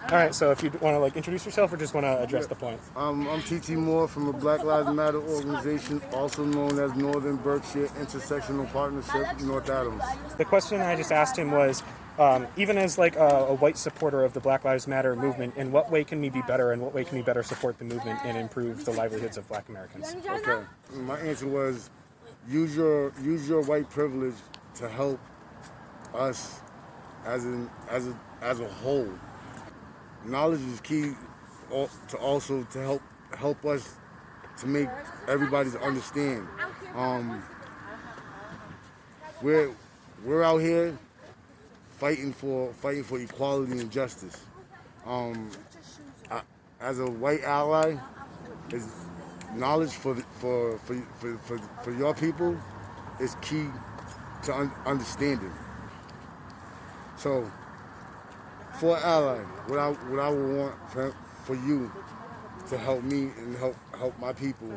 All right, so if you want to introduce yourself or just want to address the point. I'm T.T. Moore from the Black Lives Matter organization, also known as Northern Berkshire Intersectional Partnership, North Adams. The question I just asked him was, even as a white supporter of the Black Lives Matter movement, in what way can we be better, and what way can we better support the movement and improve the livelihoods of Black Americans? Okay, my answer was use your white privilege to help us as a whole. Knowledge is key to help us to make everybody to understand. We're out here fighting for equality and justice. As a white ally, is knowledge for your people is key to understanding. So, for an ally, what I would want for you to help me and help my people,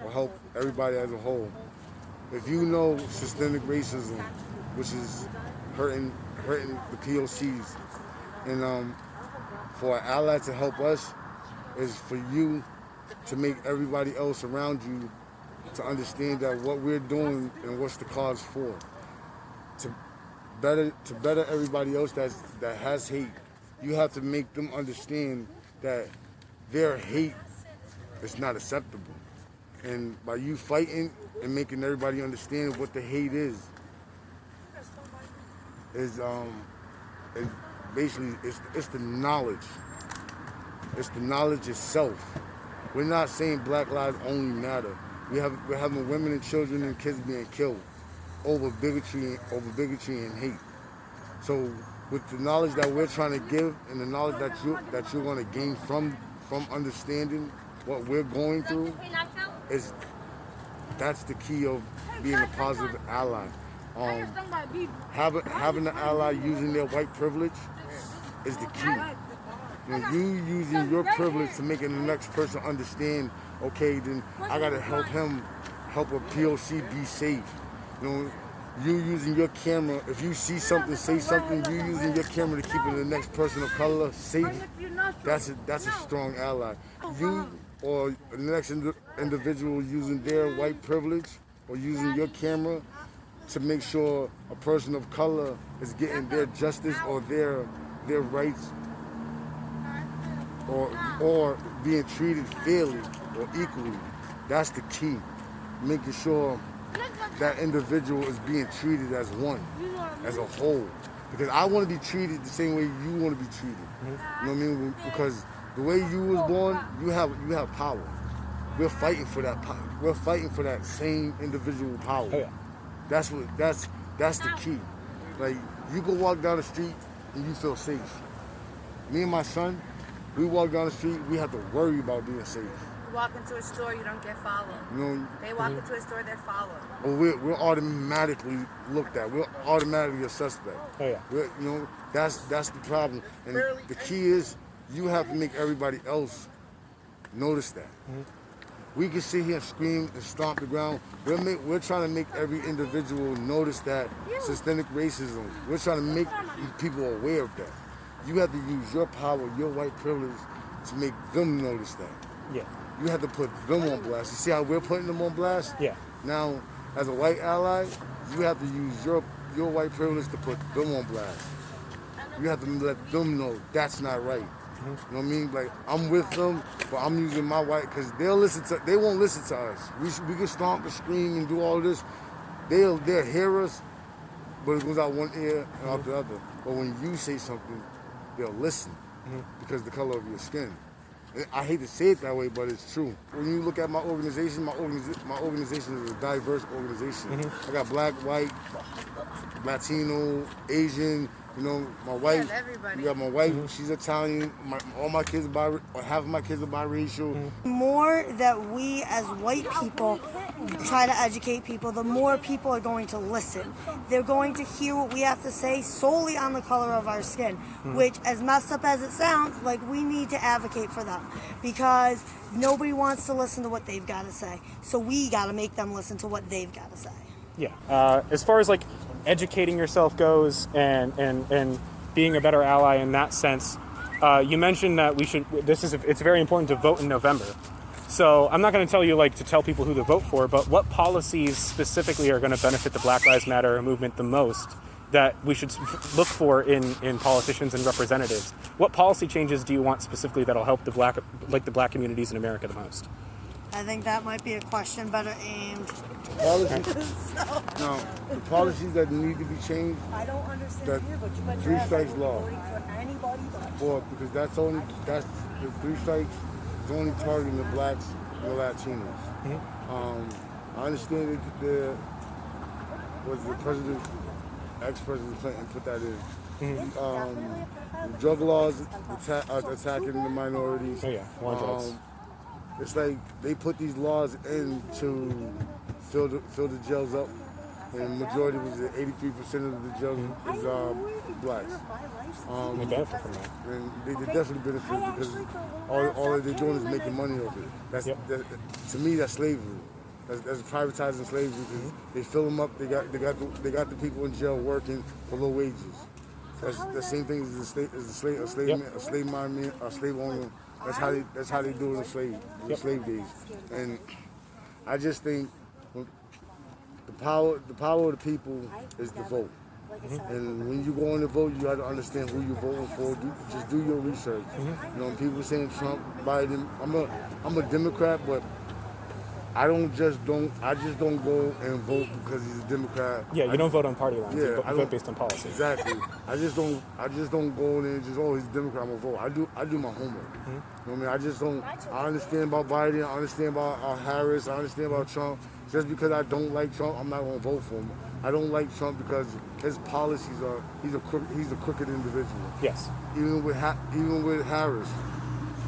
or help everybody as a whole. If you know systemic racism, which is hurting the POCs, and for an ally to help us is for you to make everybody else around you to understand that what we're doing and what's the cause for. To better everybody else that has hate, you have to make them understand that their hate is not acceptable. And by you fighting and making everybody understand what the hate is basically it's the knowledge. It's the knowledge itself. We're not saying Black lives only matter. We're having women and children and kids being killed over bigotry and hate. So with the knowledge that we're trying to give and the knowledge that you're going to gain from understanding what we're going through, that's the key of being a positive ally. Having an ally using their white privilege is the key. You using your privilege to making the next person understand, okay, then I gotta help a POC be safe. You using your camera, if you see something, say something, you using your camera to keep the next person of color safe, that's a strong ally. You or the next individual using their white privilege or using your camera to make sure a person of color is getting their justice or their rights or being treated fairly or equally. That's the key. Making sure that individual is being treated as one, as a whole. Because I want to be treated the same way you want to be treated. Mm-hmm. You know what I mean? Because the way you was born, you have power. We're fighting for that power. We're fighting for that same individual power. Oh, yeah. That's the key. Like, you can walk down the street and you feel safe. Me and my son, we walk down the street, we have to worry about being safe. You walk into a store, you don't get followed. They walk into a store, they're followed. Well, we're automatically looked at. We're automatically a suspect. Oh yeah. That's the problem. And the key is you have to make everybody else notice that. Mm-hmm. We can sit here and scream and stomp the ground. We're trying to make every individual notice that systemic racism. We're trying to make people aware of that. You have to use your power, your white privilege, to make them notice that. Yeah. You have to put them on blast. You see how we're putting them on blast? Yeah. Now, as a white ally, you have to use your white privilege to put them on blast. You have to let them know that's not right. Mm-hmm. You know what I mean? Like, I'm with them, but I'm using my white, because they won't listen to us. We can stomp and scream and do all this. They'll hear us, but it goes out one ear and out the other. But when you say something, they'll listen because of the color of your skin. I hate to say it that way, but it's true. When you look at my organization, my organization is a diverse organization. Mm-hmm. I got black, white, Latino, Asian. My wife. Everybody. You got my wife. Mm-hmm. She's Italian. All my kids are half of my kids are biracial. Mm-hmm. The more that we as white people try to educate people, the more people are going to listen. They're going to hear what we have to say solely on the color of our skin, which, as messed up as it sounds, like, we need to advocate for them because nobody wants to listen to what they've got to say. So we got to make them listen to what they've got to say. Yeah. As far as educating yourself goes and being a better ally in that sense, You mentioned that it's very important to vote in November. So I'm not going to tell you to tell people who to vote for, but what policies specifically are going to benefit the Black Lives Matter movement the most that we should look for in politicians and representatives? What policy changes do you want specifically that'll help the black communities in America the most? I think that might be a question better aimed. No, the policies that need to be changed. I don't understand that here, but you mentioned three strikes law. voting for anybody but Well, because that's the three strikes is only targeting the blacks and the Latinos. I understand that the ex-president Clinton put that in. Drug laws attacking the minorities. Oh yeah, war drugs. It's like they put these laws in to fill the jails up, and majority was 83% of the jails is blacks. They benefit from that. And they definitely benefit because all they're doing is making money off it. To me, that's slavery. That's privatizing slavery. Because they fill them up. They got the people in jail working for low wages. That's the same thing as a slave owner. That's how they do it in slave days. And I just think the power of the people is the vote. And when you go on to vote, you got to understand who you're voting for. Just do your research. You know, people saying Trump, Biden. I'm a Democrat, but I just don't go and vote because he's a Democrat. Yeah, you don't vote on party lines. Yeah, you vote based on policy. Exactly. I just don't go in and just he's a Democrat, I'm gonna vote. I do my homework. You know what I mean? I understand about Biden, I understand about Harris, I understand about Trump. Just because I don't like Trump, I'm not gonna vote for him. I don't like Trump because his policies are he's a crooked individual. Yes. Even with Harris,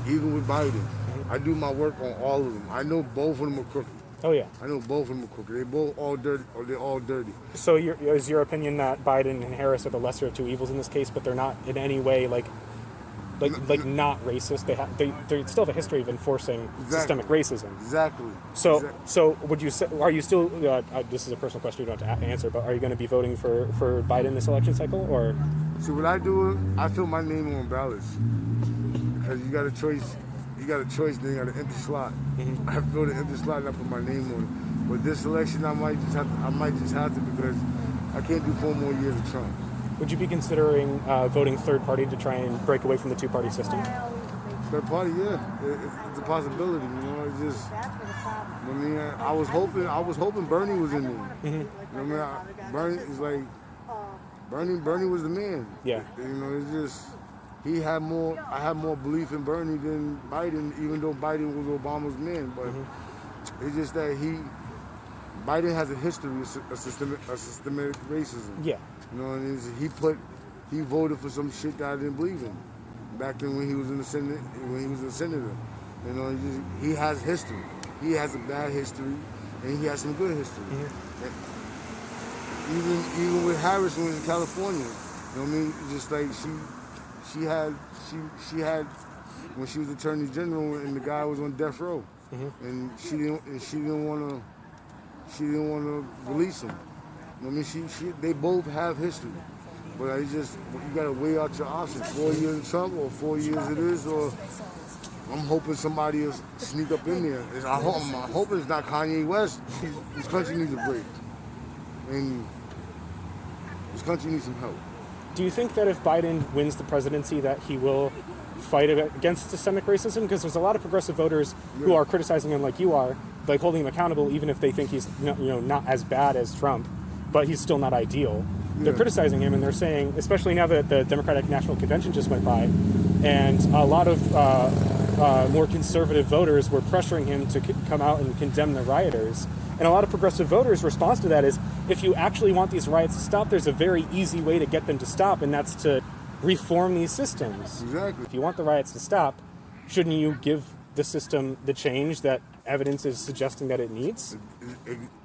even with Biden. I do my work on all of them. I know both of them are crooked. Oh yeah. I know both of them are crooked. They both all dirty, or they're all dirty. So is your opinion that Biden and Harris are the lesser of two evils in this case, but they're not in any way like not racist? They still have a history of enforcing systemic racism. Exactly. So would you say, are you still? This is a personal question you don't have to answer, but are you going to be voting for Biden this election cycle, or? See, what I do, I fill my name on ballots because you got a choice. You got a choice, then you got an empty slot. I fill the empty slot and I put my name on it. But this election, I might just have to because I can't do 4 more years of Trump. Would you be considering voting third party to try and break away from the two-party system? Third party, yeah, it's a possibility. You know, it's just. I mean, I was hoping Bernie was in there. You know what I mean? Bernie is like, Bernie was the man. Yeah. You know, it's just. I had more belief in Bernie than Biden, even though Biden was Obama's man. But it's just that Biden has a history of systemic racism. Yeah. You know, and he voted for some shit that I didn't believe in back then when he was in the Senate, when he was a senator. You know, he has history. He has a bad history, and he has some good history. Even with Harris when he was in California, you know what I mean? Just like she had when she was Attorney General and the guy was on death row, and she didn't want to release him. I mean, they both have history, but you gotta weigh out your options: 4 years in Trump or 4 years it is, or I'm hoping somebody will sneak up in there. I'm hoping it's not Kanye West. This country needs a break, and this country needs some help. Do you think that if Biden wins the presidency that he will fight against systemic racism? Because there's a lot of progressive voters who are criticizing him like you are, like holding him accountable even if they think he's not as bad as Trump, but he's still not ideal. They're criticizing him and they're saying, especially now that the Democratic National Convention just went by, and a lot of more conservative voters were pressuring him to come out and condemn the rioters. And a lot of progressive voters' response to that is, if you actually want these riots to stop, there's a very easy way to get them to stop, and that's to reform these systems. Exactly. If you want the riots to stop, shouldn't you give the system the change that evidence is suggesting that it needs.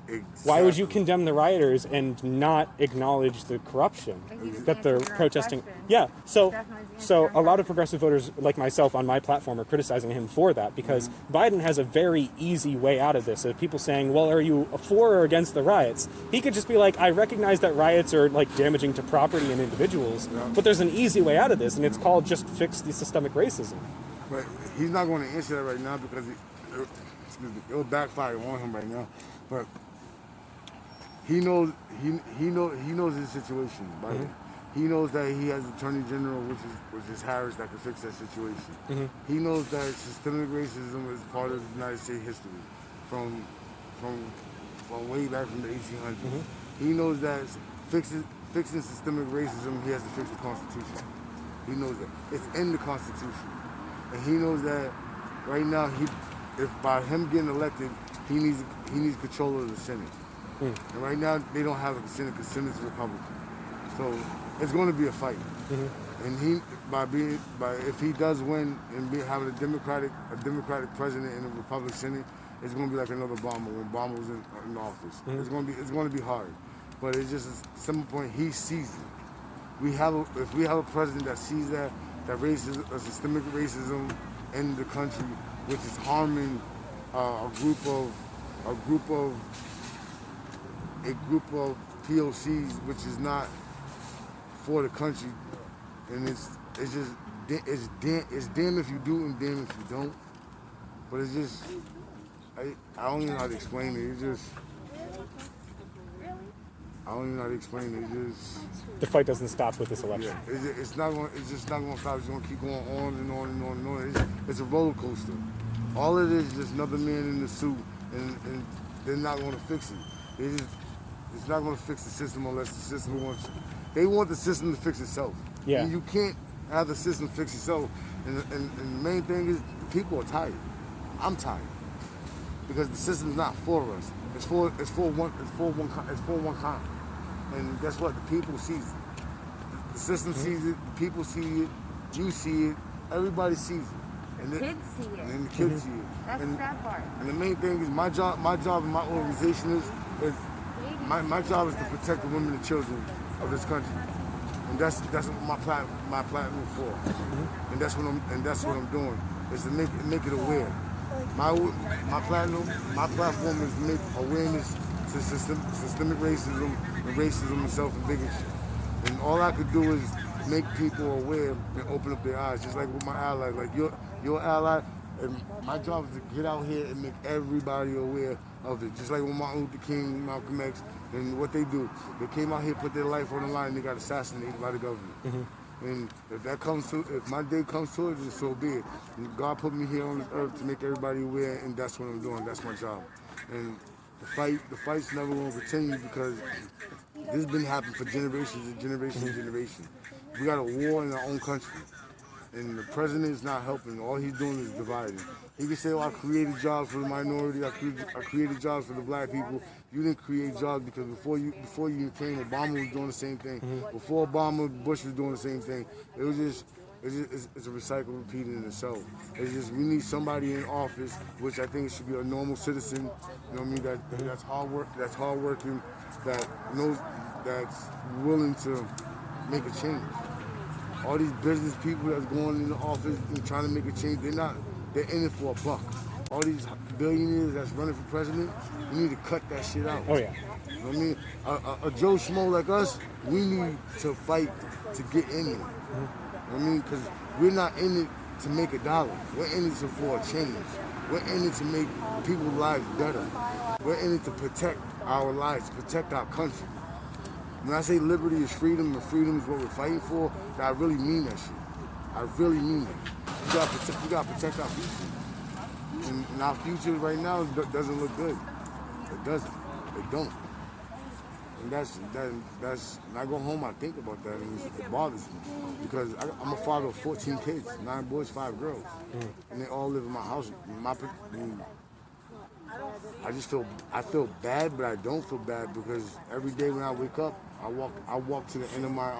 Exactly. Why would you condemn the rioters and not acknowledge the corruption that they're protesting? Yeah, so a lot of progressive voters like myself on my platform are criticizing him for that because Biden has a very easy way out of this. Of people saying, well, are you for or against the riots? He could just be like, I recognize that riots are like damaging to property and individuals, but there's an easy way out of this, and it's called just fix the systemic racism. But he's not going to answer that right now because it'll backfire on him right now. But he knows his situation. Biden. He knows that he has Attorney General, which is Harris, that can fix that situation. He knows that systemic racism is part of the United States history, from way back from the 1800s. He knows that fixing systemic racism, he has to fix the Constitution. He knows that it's in the Constitution, and he knows that right now, if by him getting elected, he needs control of the Senate. And right now, they don't have a Senate because Senate's Republican. So it's going to be a fight. And if he does win and having a Democratic president and a Republican Senate, it's going to be like another Obama when Obama was in office. It's going to be hard, but it's just a simple point. He sees it. If we have a president that sees that systemic racism in the country, which is harming a group of POCs, which is not for the country, and it's damn if you do and damn if you don't. But it's just I don't even know how to explain it. It's just I don't even know how to explain it. It's just The fight doesn't stop with this election. it's just not going to stop. It's going to keep going on and on and on and on. It's a roller coaster. All it is just another man in the suit, and they're not going to fix it. It's not going to fix the system unless the system wants. They want the system to fix itself. Yeah. And you can't have the system fix itself. And the main thing is people are tired. I'm tired because the system's not for us. It's for one kind. And guess what? The people sees it. The system sees it. The people see it. You see it. Everybody sees it. The kids see it. And the kids see it. That's the sad part. And the main thing is my job and my organization is my job is to protect the women and children of this country. And that's what my platform for. And that's what I'm doing, is to make it aware. My platform is to make awareness to systemic racism and racism itself and bigotry. And all I could do is make people aware and open up their eyes, just like with my ally, like your ally. And my job is to get out here and make everybody aware of it. Just like with Martin Luther King, Malcolm X, and what they do. They came out here, put their life on the line, and they got assassinated by the government. And if my day comes to it, then so be it. And God put me here on this earth to make everybody aware, and that's what I'm doing. That's my job. And the fight's never going to continue because this has been happening for generations and generations and generations. We got a war in our own country. And the president is not helping. All he's doing is dividing. He can say, oh, I created jobs for the minority. I created jobs for the black people. You didn't create jobs because before you came, Obama was doing the same thing. Before Obama, Bush was doing the same thing. It's a recycle repeating in itself. It's just we need somebody in office, which I think should be a normal citizen. You know what I mean? That's hardworking, that knows, that's willing to make a change. All these business people that's going in the office and trying to make a change, they're in it for a buck. All these billionaires that's running for president, we need to cut that shit out. Oh, yeah. You know what I mean? A Joe Schmo like us, we need to fight to get in it. You know what I mean? Because we're not in it to make a dollar. We're in it for a change. We're in it to make people's lives better. We're in it to protect our lives, protect our country. When I say liberty is freedom and freedom is what we're fighting for, I really mean that shit. I really mean it. We gotta protect our future. And our future right now doesn't look good. It doesn't. It don't. And that's when I go home, I think about that, and it bothers me. Because I'm a father of 14 kids, 9 boys, 5 girls. And they all live in my house. I feel bad, but I don't feel bad because every day when I wake up, I walk to the end of my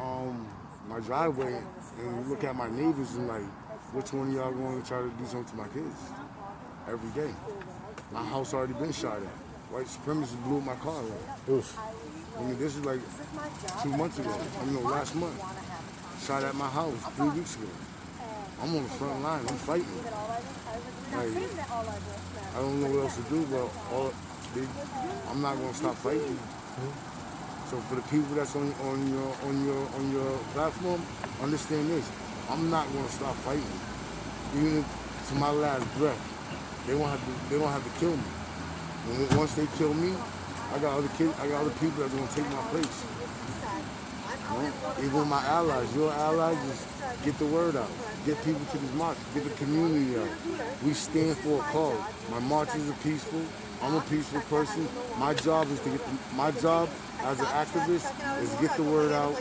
driveway and look at my neighbors and like, which one of y'all going to try to do something to my kids? Every day. my house already been shot at. White supremacists blew my car up. Oof. I mean, this is like 2 months ago. I mean, no, last month. Shot at my house 3 weeks ago. I'm on the front line. I'm fighting. Like, I don't know what else to do, but I'm not gonna stop fighting. So for the people that's on your platform, understand this: I'm not gonna stop fighting, even if, to my last breath. They don't have to kill me. And once they kill me, I got other people that's gonna take my place. You know? Even my allies, your allies, just get the word out. Get people to these marches. Get the community out. We stand for a cause. My marches are peaceful. I'm a peaceful person. My job is to my job as an activist is get the word out.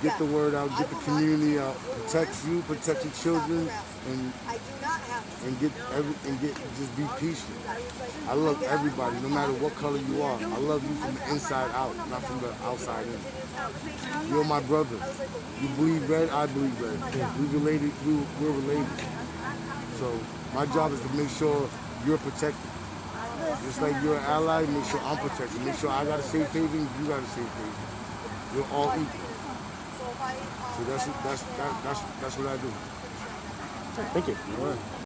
Get the word out. Get the community out. Protect you. Protect your children. And just be peaceful. I love everybody, no matter what color you are. I love you from the inside out, not from the outside in. You're my brother. You bleed red, I bleed red. We're related. So my job is to make sure you're protected. Just like you're an ally, make sure I'm protected. Make sure I got a safe haven, you got a safe haven. We're all equal. So that's what I do. Thank you. All right.